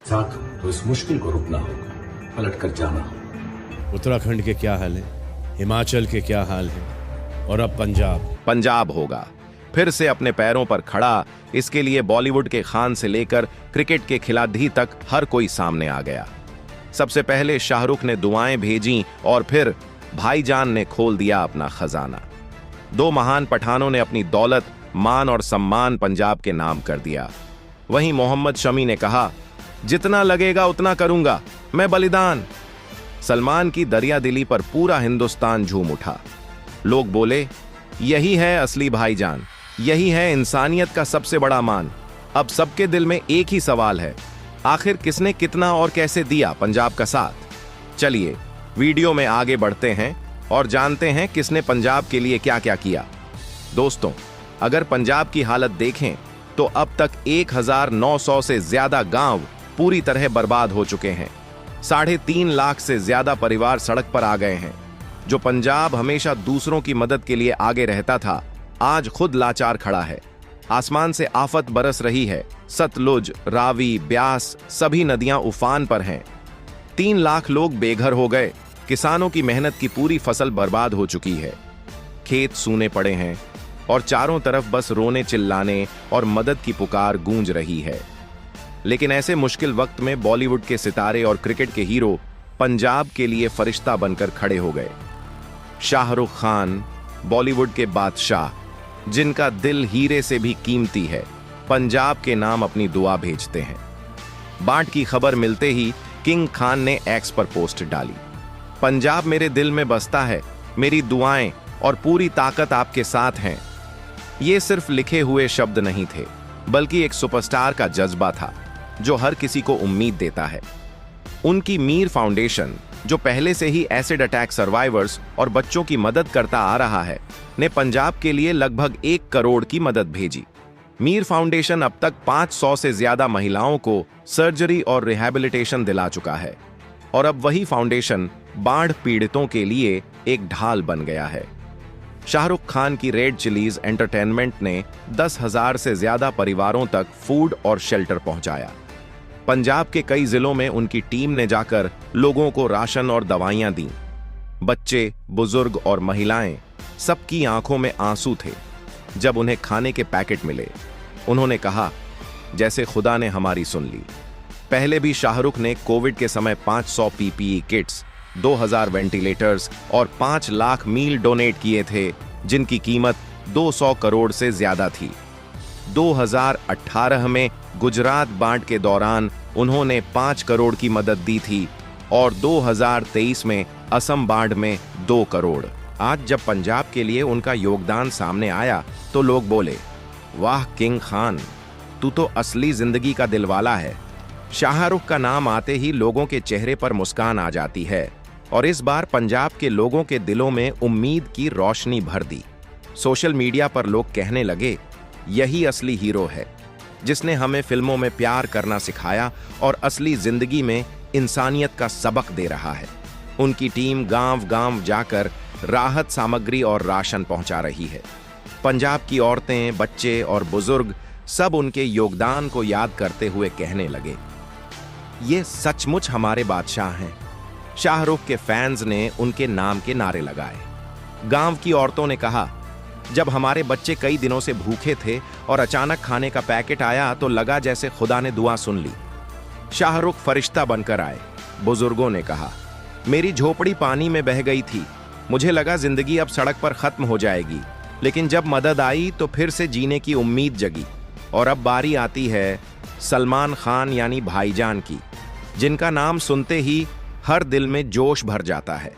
साथ हो तो इस मुश्किल को रुकना होगा, पलट कर जाना होगा। उत्तराखंड के क्या हाल है, हिमाचल के क्या हाल है, और अब पंजाब होगा फिर से अपने पैरों पर खड़ा। इसके लिए बॉलीवुड के खान से लेकर क्रिकेट के खिलाड़ी तक हर कोई सामने आ गया। सबसे पहले शाहरुख ने दुआएं भेजी और फिर भाईजान ने खोल दिया अपना खजाना। दो महान पठानों ने अपनी दौलत, मान और सम्मान पंजाब के नाम कर दिया। वहीं मोहम्मद शमी ने कहा, जितना लगेगा उतना करूंगा, मैं बलिदान। सलमान की दरियादिली पर पूरा हिंदुस्तान झूम उठा। लोग बोले, यही है असली भाईजान, यही है इंसानियत का सबसे बड़ा मान। अब सबके दिल में एक ही सवाल है, आखिर किसने कितना और कैसे दिया पंजाब का साथ। चलिए वीडियो में आगे बढ़ते हैं और जानते हैं किसने पंजाब के लिए क्या क्या किया। दोस्तों, अगर पंजाब की हालत देखें तो अब तक 1900 से ज्यादा गांव पूरी तरह बर्बाद हो चुके हैं। 3.5 लाख से ज्यादा परिवार सड़क पर आ गए हैं। जो पंजाब हमेशा दूसरों की मदद के लिए आगे रहता था, आज खुद लाचार खड़ा है। आसमान से आफत बरस रही है। सतलुज, रावी, ब्यास सभी नदियां उफान पर हैं। 3 लाख लोग बेघर हो गए। किसानों की मेहनत की पूरी फसल बर्बाद हो चुकी है। खेत सूने पड़े हैं और चारों तरफ बस रोने चिल्लाने और मदद की पुकार गूंज रही है। लेकिन ऐसे मुश्किल वक्त में बॉलीवुड के सितारे और क्रिकेट के हीरो पंजाब के लिए फरिश्ता बनकर खड़े हो गए। शाहरुख खान, बॉलीवुड के बादशाह, जिनका दिल हीरे से भी कीमती है, पंजाब के नाम अपनी दुआ भेजते हैं। बाढ़ की खबर मिलते ही किंग खान ने एक्स पर पोस्ट डाली, पंजाब मेरे दिल में बसता है, मेरी दुआएं और पूरी ताकत आपके साथ हैं। ये सिर्फ लिखे हुए शब्द नहीं थे, बल्कि एक सुपरस्टार का जज्बा था जो हर किसी को उम्मीद देता है। उनकी मीर फाउंडेशन, जो पहले से ही एसिड अटैक सर्वाइवर्स और बच्चों की मदद करता आ रहा है, ने पंजाब के लिए लगभग 1 करोड़ की मदद भेजी। मीर फाउंडेशन अब तक 500 से ज्यादा महिलाओं को सर्जरी और रिहैबिलिटेशन दिला चुका है और अब वही फाउंडेशन बाढ़ पीड़ितों के लिए एक ढाल बन गया है। शाहरुख खान की रेड चिलीज एंटरटेनमेंट ने 10,000 से ज्यादा परिवारों तक फूड और शेल्टर पहुंचाया। पंजाब के कई जिलों में उनकी टीम ने जाकर लोगों को राशन और दवाइयां दी। बच्चे, बुजुर्ग और महिलाएं, सबकी आंखों में आंसू थे जब उन्हें खाने के पैकेट मिले। उन्होंने कहा, जैसे खुदा ने हमारी सुन ली। पहले भी शाहरुख ने कोविड के समय 500 पीपीई किट्स, 2000 वेंटिलेटर्स और 5 लाख मील डोनेट किए थे, जिनकी कीमत 200 करोड़ से ज्यादा थी। 2018 में गुजरात बाढ़ के दौरान उन्होंने 5 करोड़ की मदद दी थी और 2023 में असम बाढ़ में 2 करोड़। आज जब पंजाब के लिए उनका योगदान सामने आया तो लोग बोले, वाह किंग खान, तू तो असली जिंदगी का दिलवाला है। शाहरुख का नाम आते ही लोगों के चेहरे पर मुस्कान आ जाती है और इस बार पंजाब के लोगों के दिलों में उम्मीद की रोशनी भर दी। सोशल मीडिया पर लोग कहने लगे, यही असली हीरो है, जिसने हमें फिल्मों में प्यार करना सिखाया और असली जिंदगी में इंसानियत का सबक दे रहा है। उनकी टीम गांव-गांव जाकर राहत सामग्री और राशन पहुंचा रही है। पंजाब की औरतें, बच्चे और बुजुर्ग सब उनके योगदान को याद करते हुए कहने लगे, ये सचमुच हमारे बादशाह हैं। शाहरुख के फैंस ने उनके नाम के नारे लगाए। गांव की औरतों ने कहा, जब हमारे बच्चे कई दिनों से भूखे थे और अचानक खाने का पैकेट आया तो लगा जैसे खुदा ने दुआ सुन ली। शाहरुख फरिश्ता बनकर आए। बुजुर्गों ने कहा, मेरी झोपड़ी पानी में बह गई थी, मुझे लगा जिंदगी अब सड़क पर खत्म हो जाएगी, लेकिन जब मदद आई तो फिर से जीने की उम्मीद जगी। और अब बारी आती है सलमान खान यानी भाईजान की, जिनका नाम सुनते ही हर दिल में जोश भर जाता है।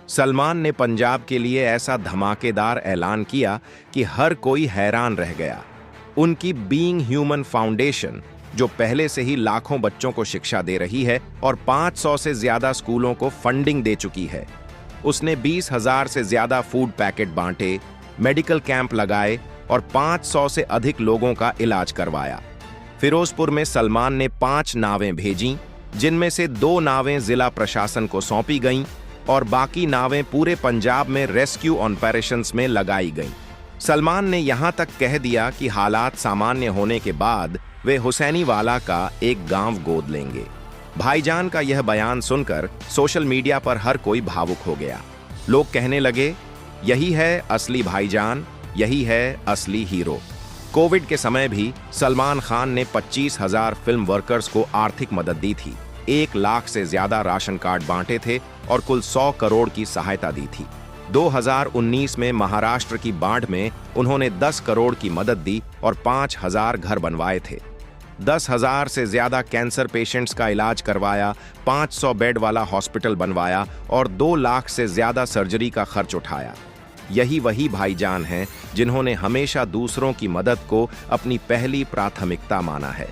सलमान ने पंजाब के लिए ऐसा धमाकेदार ऐलान किया कि हर कोई हैरान रह गया। उनकी बीइंग ह्यूमन फाउंडेशन, जो पहले से ही लाखों बच्चों को शिक्षा दे रही है और 500 से ज्यादा स्कूलों को फंडिंग दे चुकी है, उसने 20,000 से ज्यादा फूड पैकेट बांटे, मेडिकल कैंप लगाए और 500 से अधिक लोगों का इलाज करवाया। फिरोजपुर में सलमान ने 5 नावें भेजीं, जिनमें से 2 नावें जिला प्रशासन को सौंपी गईं और बाकी नावें पूरे पंजाब में रेस्क्यू ऑपरेशंस में लगाई गईं। सलमान ने यहां तक कह दिया कि हालात सामान्य होने के बाद वे हुसैनीवाला का एक गांव गोद लेंगे। भाईजान का यह बयान सुनकर सोशल मीडिया पर हर कोई भावुक हो गया। लोग कहने लगे, यही है असली भाईजान, यही है असली हीरो। कोविड के समय भी सलमान खान ने 25,000 फिल्म वर्कर्स को आर्थिक मदद दी थी, 1 लाख से ज्यादा राशन कार्ड बांटे थे और कुल 100 करोड़ की सहायता दी थी। 2019 में महाराष्ट्र की बाढ़ में उन्होंने 10 करोड़ की मदद दी और 5,000 घर बनवाए थे। 10,000 से ज्यादा कैंसर पेशेंट्स का इलाज करवाया, 500 बेड वाला हॉस्पिटल बनवाया और 2 लाख से ज्यादा सर्जरी का खर्च उठाया। यही वही भाईजान हैं जिन्होंने हमेशा दूसरों की मदद को अपनी पहली प्राथमिकता माना है।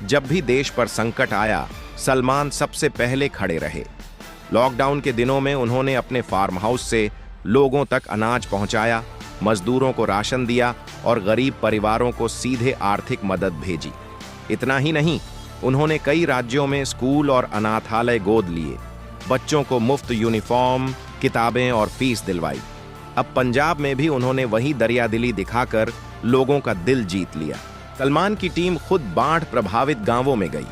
जब भी देश पर संकट आया, सलमान सबसे पहले खड़े रहे। लॉकडाउन के दिनों में उन्होंने अपने फार्म हाउस से लोगों तक अनाज पहुंचाया, मजदूरों को राशन दिया और गरीब परिवारों को सीधे आर्थिक मदद भेजी। इतना ही नहीं, उन्होंने कई राज्यों में स्कूल और अनाथालय गोद लिए, बच्चों को मुफ्त यूनिफॉर्म, किताबें और फीस दिलवाई। अब पंजाब में भी उन्होंने वही दरियादिली दिखाकर लोगों का दिल जीत लिया। सलमान की टीम खुद बाढ़ प्रभावित गांवों में गई,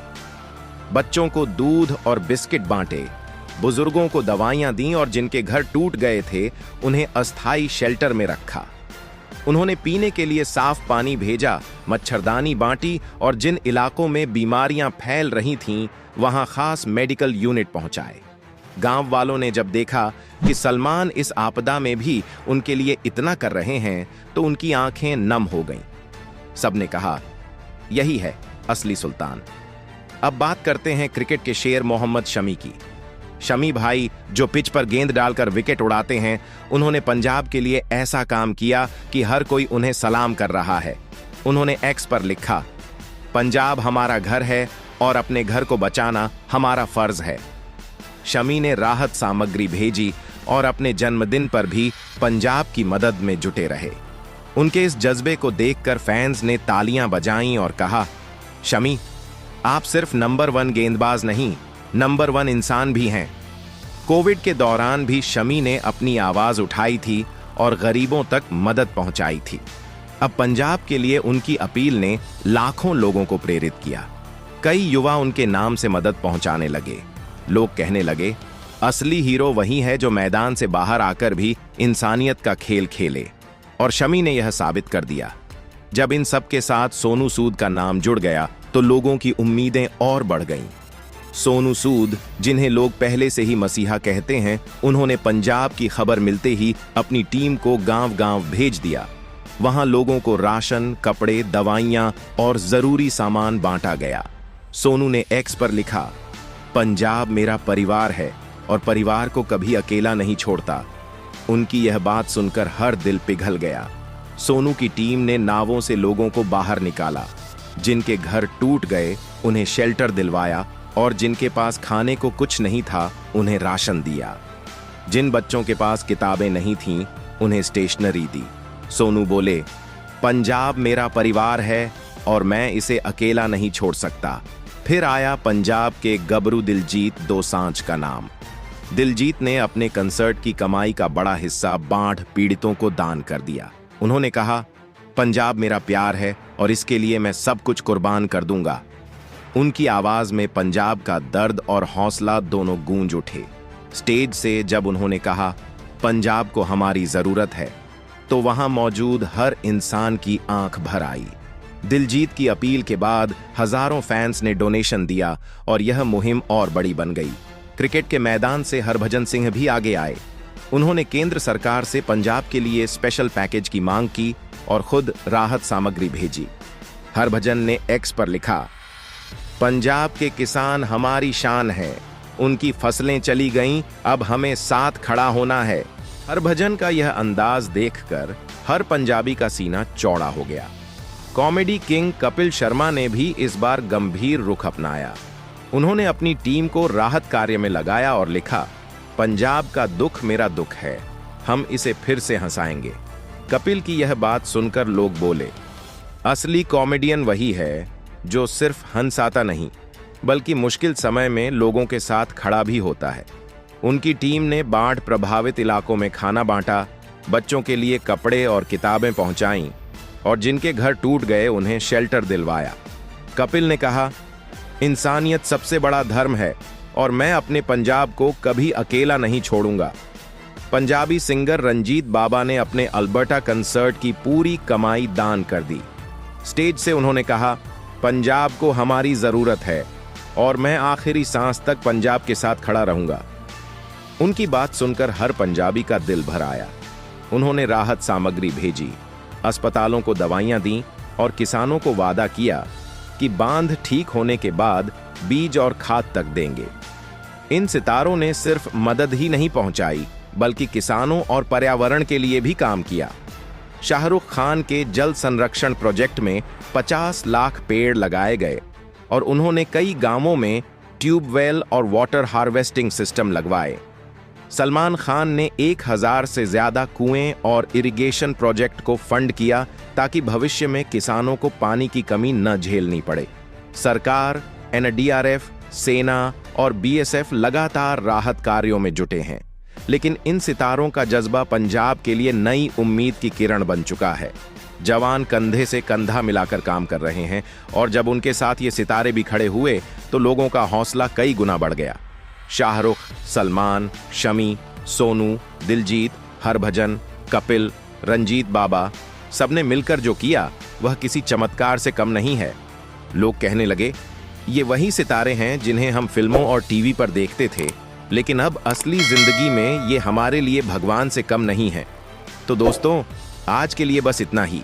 बच्चों को दूध और बिस्किट बांटे, बुजुर्गों को दवाइयां दी और जिनके घर टूट गए थे उन्हें अस्थायी शेल्टर में रखा। उन्होंने पीने के लिए साफ पानी भेजा, मच्छरदानी बांटी और जिन इलाकों में बीमारियां फैल रही थीं वहां खास मेडिकल यूनिट पहुंचाए। गांव वालों ने जब देखा कि सलमान इस आपदा में भी उनके लिए इतना कर रहे हैं तो उनकी आंखें नम हो गईं। सबने कहा, यही है असली सुल्तान। अब बात करते हैं क्रिकेट के शेर मोहम्मद शमी की। शमी भाई जो पिच पर गेंद डालकर विकेट उड़ाते हैं, उन्होंने पंजाब के लिए ऐसा काम किया कि हर कोई उन्हें सलाम कर रहा है। उन्होंने एक्स पर लिखा, पंजाब हमारा घर है और अपने घर को बचाना हमारा फर्ज है। शमी ने राहत सामग्री भेजी और अपने जन्मदिन पर भी पंजाब की मदद में जुटे रहे। उनके इस जज्बे को देखकर फैंस ने तालियां बजाईं और कहा, शमी, आप सिर्फ नंबर 1 गेंदबाज नहीं, नंबर 1 इंसान भी हैं। कोविड के दौरान भी शमी ने अपनी आवाज उठाई थी और गरीबों तक मदद पहुंचाई थी। अब पंजाब के लिए उनकी अपील ने लाखों लोगों को प्रेरित किया। कई युवा उनके नाम से मदद पहुंचाने लगे। लोग कहने लगे, असली हीरो वही है जो मैदान से बाहर आकर भी इंसानियत का खेल खेले। और शमी ने यह साबित कर दिया। जब इन सब के साथ सोनू सूद का नाम जुड़ गया तो लोगों की उम्मीदें और बढ़ गईं। सोनू सूद, जिन्हें लोग पहले से ही मसीहा कहते हैं, उन्होंने पंजाब की खबर मिलते ही अपनी टीम को गांव-गांव भेज दिया। वहां लोगों को राशन, कपड़े, दवाइयां और जरूरी सामान बांटा गया। सोनू ने एक्स पर लिखा, पंजाब मेरा परिवार है और परिवार को कभी अकेला नहीं छोड़ता। उनकी यह बात सुनकर हर दिल पिघल गया। सोनू की टीम ने नावों से लोगों को बाहर निकाला, जिनके घर टूट गए उन्हें शेल्टर दिलवाया और जिनके पास खाने को कुछ नहीं था उन्हें राशन दिया। जिन बच्चों के पास किताबें नहीं थीं उन्हें स्टेशनरी दी। सोनू बोले, पंजाब मेरा परिवार है और मैं इसे अकेला नहीं छोड़ सकता। फिर आया पंजाब के गबरू दिलजीत दोसांझ का नाम। दिलजीत ने अपने कंसर्ट की कमाई का बड़ा हिस्सा बाढ़ पीड़ितों को दान कर दिया। उन्होंने कहा, पंजाब मेरा प्यार है और इसके लिए मैं सब कुछ कुर्बान कर दूंगा। उनकी आवाज में पंजाब का दर्द और हौसला दोनों गूंज उठे। स्टेज से जब उन्होंने कहा, पंजाब को हमारी जरूरत है, तो वहां मौजूद हर इंसान की आंख भर आई। दिलजीत की अपील के बाद हजारों फैंस ने डोनेशन दिया और यह मुहिम और बड़ी बन गई। क्रिकेट के मैदान से हरभजन सिंह भी आगे आए। उन्होंने केंद्र सरकार से पंजाब के लिए स्पेशल पैकेज की मांग की और खुद राहत सामग्री भेजी। हरभजन ने एक्स पर लिखा, पंजाब के किसान हमारी शान है, उनकी फसलें चली गईं, अब हमें साथ खड़ा होना है। हरभजन का यह अंदाज देखकर हर पंजाबी का सीना चौड़ा हो गया। कॉमेडी किंग कपिल शर्मा ने भी इस बार गंभीर रुख अपनाया। उन्होंने अपनी टीम को राहत कार्य में लगाया और लिखा, पंजाब का दुख मेरा दुख है, हम इसे फिर से हंसाएंगे। कपिल की यह बात सुनकर लोग बोले, असली कॉमेडियन वही है जो सिर्फ हंसाता नहीं बल्कि मुश्किल समय में लोगों के साथ खड़ा भी होता है। उनकी टीम ने बाढ़ प्रभावित इलाकों में खाना बांटा, बच्चों के लिए कपड़े और किताबें पहुंचाईं और जिनके घर टूट गए उन्हें शेल्टर दिलवाया। कपिल ने कहा, इंसानियत सबसे बड़ा धर्म है और मैं अपने पंजाब को कभी अकेला नहीं छोड़ूंगा। पंजाबी सिंगर रंजीत बाबा ने अपने अल्बर्टा कंसर्ट की पूरी कमाई दान कर दी। स्टेज से उन्होंने कहा, पंजाब को हमारी जरूरत है और मैं आखिरी सांस तक पंजाब के साथ खड़ा रहूंगा। उनकी बात सुनकर हर पंजाबी का दिल भर आया। उन्होंने राहत सामग्री भेजी, अस्पतालों को दवाइयां दी और किसानों को वादा किया कि बांध ठीक होने के बाद बीज और खाद तक देंगे। इन सितारों ने सिर्फ मदद ही नहीं पहुंचाई बल्कि किसानों और पर्यावरण के लिए भी काम किया। शाहरुख खान के जल संरक्षण प्रोजेक्ट में 50 लाख पेड़ लगाए गए और उन्होंने कई गांवों में ट्यूबवेल और वाटर हार्वेस्टिंग सिस्टम लगवाए। सलमान खान ने 1000 से ज्यादा कुएं और इरिगेशन प्रोजेक्ट को फंड किया ताकि भविष्य में किसानों को पानी की कमी न झेलनी पड़े। सरकार, एनडीआरएफ, सेना और बीएसएफ लगातार राहत कार्यों में जुटे हैं, लेकिन इन सितारों का जज्बा पंजाब के लिए नई उम्मीद की किरण बन चुका है। जवान कंधे से कंधा मिलाकर काम कर रहे हैं और जब उनके साथ ये सितारे भी खड़े हुए तो लोगों का हौसला कई गुना बढ़ गया। शाहरुख, सलमान, शमी, सोनू, दिलजीत, हरभजन, कपिल, रंजीत बाबा, सबने मिलकर जो किया वह किसी चमत्कार से कम नहीं है। लोग कहने लगे, ये वही सितारे हैं जिन्हें हम फिल्मों और टीवी पर देखते थे, लेकिन अब असली जिंदगी में ये हमारे लिए भगवान से कम नहीं है। तो दोस्तों, आज के लिए बस इतना ही।